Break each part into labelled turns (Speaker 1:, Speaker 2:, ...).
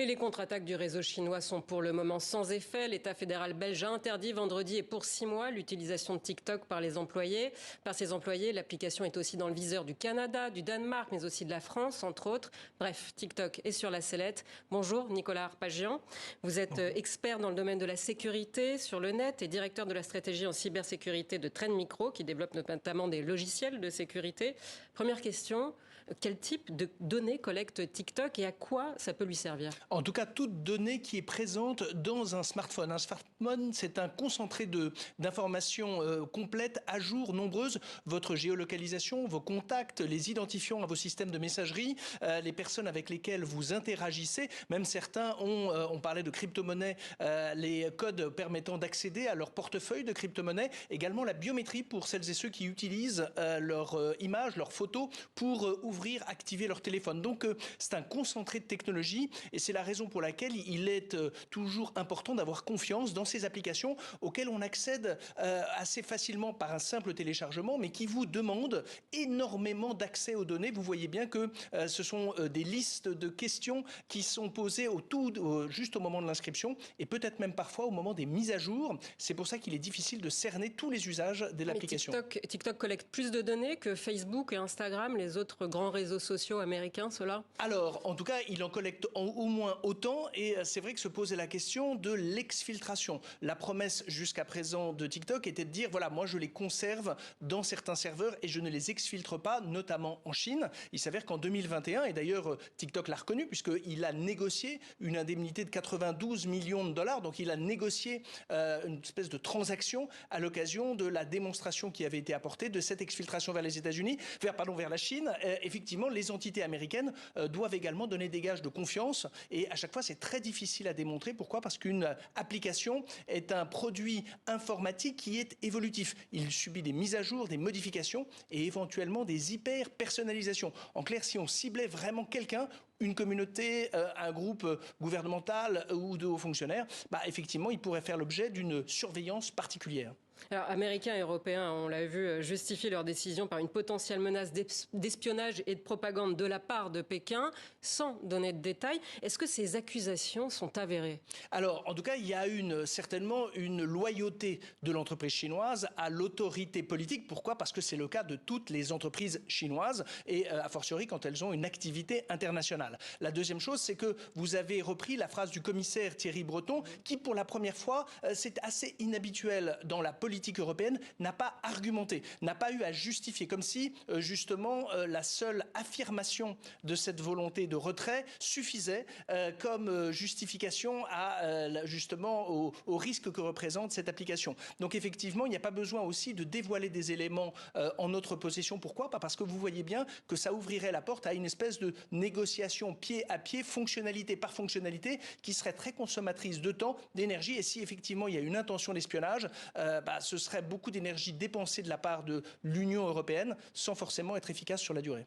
Speaker 1: Et les contre-attaques du réseau chinois sont pour le moment sans effet. L'État fédéral belge a interdit vendredi et pour 6 mois l'utilisation de TikTok par ses employés. L'application est aussi dans le viseur du Canada, du Danemark, mais aussi de la France, entre autres. Bref, TikTok est sur la sellette. Bonjour, Nicolas Arpagian. Vous êtes expert dans le domaine de la sécurité sur le net et directeur de la stratégie en cybersécurité de Trend Micro, qui développe notamment des logiciels de sécurité. Première question, quel type de données collecte TikTok et à quoi ça peut lui servir ?
Speaker 2: En tout cas, toute donnée qui est présente dans un smartphone. Un smartphone, c'est un concentré d'informations complètes, à jour, nombreuses. Votre géolocalisation, vos contacts, les identifiants à vos systèmes de messagerie, les personnes avec lesquelles vous interagissez. Même certains on parlait de crypto-monnaies, les codes permettant d'accéder à leur portefeuille de crypto-monnaies. Également la biométrie pour celles et ceux qui utilisent leur image, leurs photos pour ouvrir, activer leur téléphone. Donc c'est un concentré de technologie et c'est la raison pour laquelle il est toujours important d'avoir confiance dans ces applications auxquelles on accède assez facilement par un simple téléchargement, mais qui vous demandent énormément d'accès aux données. Vous voyez bien que ce sont des listes de questions qui sont posées juste au moment de l'inscription et peut-être même parfois au moment des mises à jour. C'est pour ça qu'il est difficile de cerner tous les usages de l'application.
Speaker 1: TikTok collecte plus de données que Facebook et Instagram, les autres grands réseaux sociaux américains, ceux-là ?
Speaker 2: Alors, en tout cas, il en collecte au moins autant et c'est vrai que se posait la question de l'exfiltration. La promesse jusqu'à présent de TikTok était de dire, voilà, moi je les conserve dans certains serveurs et je ne les exfiltre pas, notamment en Chine. Il s'avère qu'en 2021, et d'ailleurs TikTok l'a reconnu puisqu'il a négocié une indemnité de 92 millions de dollars, donc il a négocié une espèce de transaction à l'occasion de la démonstration qui avait été apportée de cette exfiltration vers les États-Unis, vers la Chine. Effectivement, les entités américaines doivent également donner des gages de confiance et à chaque fois c'est très difficile à démontrer. Pourquoi ? Parce qu'une application est un produit informatique qui est évolutif. Il subit des mises à jour, des modifications et éventuellement des hyper-personnalisations. En clair, si on ciblait vraiment quelqu'un, une communauté, un groupe gouvernemental ou de hauts fonctionnaires, effectivement, il pourrait faire l'objet d'une surveillance particulière.
Speaker 1: Alors, Américains et Européens, on l'a vu, justifient leur décision par une potentielle menace d'espionnage et de propagande de la part de Pékin, sans donner de détails. Est-ce que ces accusations sont avérées ?
Speaker 2: Alors, en tout cas, il y a certainement une loyauté de l'entreprise chinoise à l'autorité politique. Pourquoi ? Parce que c'est le cas de toutes les entreprises chinoises et a fortiori quand elles ont une activité internationale. La deuxième chose, c'est que vous avez repris la phrase du commissaire Thierry Breton qui, pour la première fois, c'est assez inhabituel dans la politique européenne, n'a pas argumenté, n'a pas eu à justifier, comme si justement la seule affirmation de cette volonté de retrait suffisait comme justification justement au risque que représente cette application. Donc effectivement, il n'y a pas besoin aussi de dévoiler des éléments en notre possession. Pourquoi ? Pas parce que vous voyez bien que ça ouvrirait la porte à une espèce de négociation pied à pied, fonctionnalité par fonctionnalité, qui serait très consommatrice de temps, d'énergie. Et si effectivement il y a une intention d'espionnage, ce serait beaucoup d'énergie dépensée de la part de l'Union européenne sans forcément être efficace sur la durée.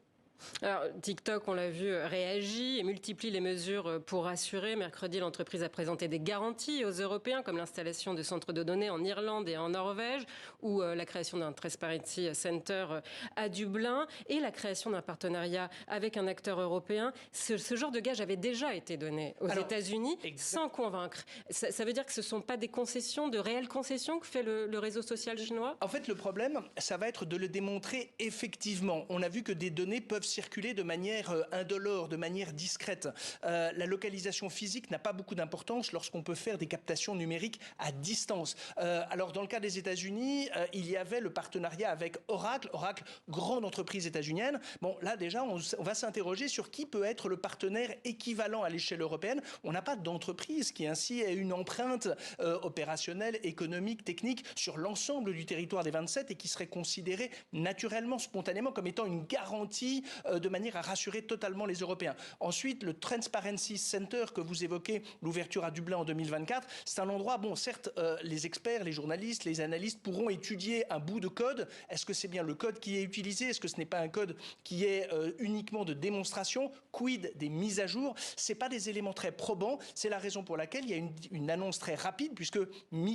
Speaker 1: Alors, TikTok, on l'a vu, réagit et multiplie les mesures pour rassurer. Mercredi, l'entreprise a présenté des garanties aux Européens, comme l'installation de centres de données en Irlande et en Norvège, ou la création d'un Transparency Center à Dublin, et la création d'un partenariat avec un acteur européen. Ce genre de gage avait déjà été donné aux États-Unis sans convaincre. Ça veut dire que ce ne sont pas des concessions, de réelles concessions que fait le réseau social chinois ?
Speaker 2: En fait, le problème, ça va être de le démontrer effectivement. On a vu que des données peuvent circuler de manière indolore, de manière discrète. La localisation physique n'a pas beaucoup d'importance lorsqu'on peut faire des captations numériques à distance. Alors, dans le cas des États-Unis, il y avait le partenariat avec Oracle. Oracle, grande entreprise états-unienne. Bon, là, déjà, on va s'interroger sur qui peut être le partenaire équivalent à l'échelle européenne. On n'a pas d'entreprise qui, ainsi, ait une empreinte opérationnelle, économique, technique sur l'ensemble du territoire des 27 et qui serait considérée naturellement, spontanément, comme étant une garantie de manière à rassurer totalement les Européens. Ensuite, le Transparency Center que vous évoquez, l'ouverture à Dublin en 2024, c'est un endroit, bon, certes, les experts, les journalistes, les analystes pourront étudier un bout de code. Est-ce que c'est bien le code qui est utilisé ? Est-ce que ce n'est pas un code qui est uniquement de démonstration ? Quid des mises à jour ? Ce n'est pas des éléments très probants. C'est la raison pour laquelle il y a une annonce très rapide, puisque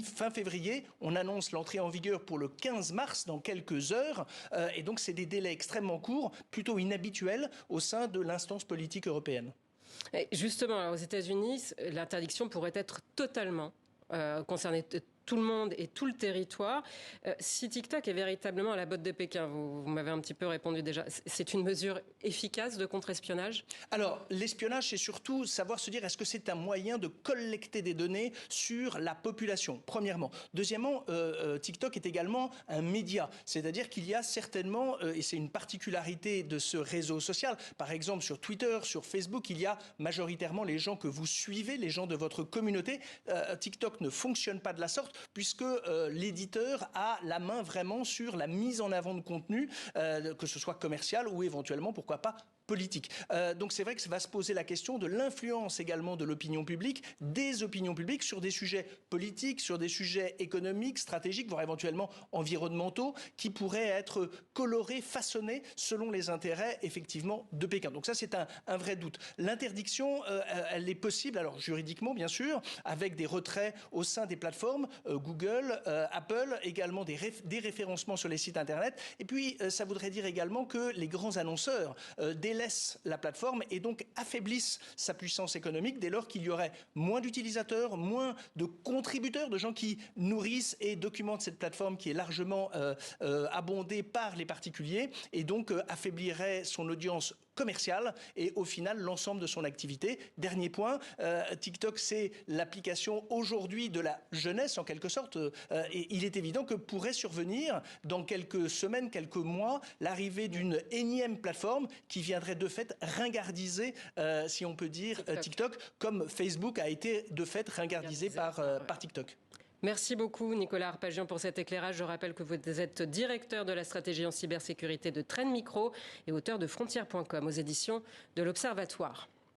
Speaker 2: fin février, on annonce l'entrée en vigueur pour le 15 mars, dans quelques heures. Et donc, c'est des délais extrêmement courts, plutôt inhabituels au sein de l'instance politique européenne.
Speaker 1: Et justement, aux États-Unis, l'interdiction pourrait être totalement concerner tout le monde et tout le territoire. Si TikTok est véritablement à la botte de Pékin, vous m'avez un petit peu répondu déjà, c'est une mesure efficace de contre-espionnage?
Speaker 2: Alors, l'espionnage, c'est surtout savoir se dire, est-ce que c'est un moyen de collecter des données sur la population, premièrement. Deuxièmement, TikTok est également un média, c'est-à-dire qu'il y a certainement, et c'est une particularité de ce réseau social, par exemple sur Twitter, sur Facebook, il y a majoritairement les gens que vous suivez, les gens de votre communauté. TikTok ne fonctionne pas de la sorte, puisque l'éditeur a la main vraiment sur la mise en avant de contenu, que ce soit commercial ou éventuellement, pourquoi pas, politique. Donc c'est vrai que ça va se poser la question de l'influence également de l'opinion publique, des opinions publiques sur des sujets politiques, sur des sujets économiques, stratégiques, voire éventuellement environnementaux, qui pourraient être colorés, façonnés selon les intérêts effectivement de Pékin. Donc ça c'est un vrai doute. L'interdiction, elle est possible, alors juridiquement bien sûr, avec des retraits au sein des plateformes, Google, Apple, également des référencements sur les sites internet. Et puis ça voudrait dire également que les grands annonceurs délaissent la plateforme et donc affaiblissent sa puissance économique dès lors qu'il y aurait moins d'utilisateurs, moins de contributeurs, de gens qui nourrissent et documentent cette plateforme qui est largement abondée par les particuliers et donc affaiblirait son audience commerciale et au final l'ensemble de son activité. Dernier point, TikTok c'est l'application aujourd'hui de la jeunesse en quelque sorte et il est évident que pourrait survenir dans quelques semaines, quelques mois, l'arrivée d'une énième plateforme qui viendrait de fait ringardiser, si on peut dire, TikTok, comme Facebook a été de fait ringardisé par TikTok.
Speaker 1: Merci beaucoup Nicolas Arpagian pour cet éclairage. Je rappelle que vous êtes directeur de la stratégie en cybersécurité de Trend Micro et auteur de Frontières.com aux éditions de l'Observatoire.